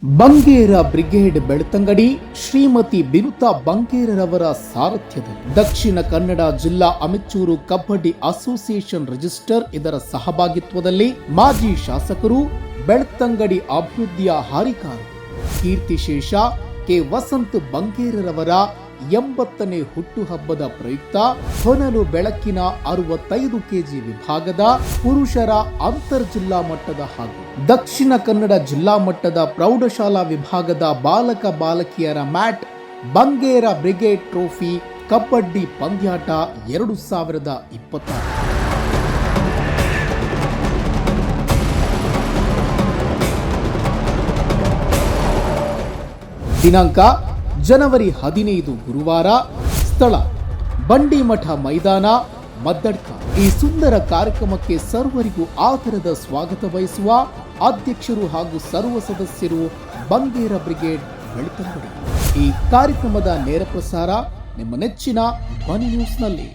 Bangera brigade Belthangady Shrimati ಬಿನುತಾ ಬಂಗೇರರವರ ಸಾರಥ್ಯದಲ್ಲಿ Dakshina Kannada ಜಿಲ್ಲಾ amateur kabaddi association register ಇದರ ಸಹಭಾಗಿತ್ವದಲ್ಲಿ ಮಾಜಿ ಶಾಸಕರು ಬೆಳ್ತಂಗಡಿ ಅಭಿವೃದ್ಧಿಯ ಹಾರಿಕಾರರು ಕೀರ್ತಿಶೇಷ ಕೆ ವಸಂತ್ ಬಂಗೇರರವರ 80ನೇ ಹುಟ್ಟುಹಬ್ಬದ ಪ್ರಯುಕ್ತ ಹೊನಲು ಬೆಳಕಿನ 65 ಕೆಜಿ ವಿಭಾಗದ ಪುರುಷರ ಅಂತರ್ಜಿಲ್ಲಾ ಮಟ್ಟದ ಹಾಗೂ ದಕ್ಷಿಣ ಕನ್ನಡ ಜಿಲ್ಲಾ ಮಟ್ಟದ ಪ್ರೌಢಶಾಲಾ ವಿಭಾಗದ ಬಾಲಕ ಬಾಲಕಿಯರ mat Bangera brigade trophy kabaddi ಪಂದ್ಯಾಟ 2026 ದಿನಾಂಕ ಜನವರಿ 15 ಗುರುವಾರ, ಸ್ಥಳ ಬಂಡಿಮಠ ಮೈದಾನ, ಮದ್ದಡ್ಕ. ಈ ಸುಂದರ ಕಾರ್ಯಕ್ರಮಕ್ಕೆ ಸರ್ವರಿಗೂ ಆದರದ ಸ್ವಾಗತ ಬಯಸುವ ಅಧ್ಯಕ್ಷರು ಹಾಗೂ ಸರ್ವ ಸದಸ್ಯರು ಬಂಗೇರ ಬ್ರಿಗೇಡ್ ಬೆಳ್ತಂಗಡಿ. ಈ ಕಾರ್ಯಕ್ರಮದ ನೇರ ಪ್ರಸಾರ ನಿಮ್ಮ ನೆಚ್ಚಿನ ಧ್ವನಿ ನ್ಯೂಸ್ನಲ್ಲಿ.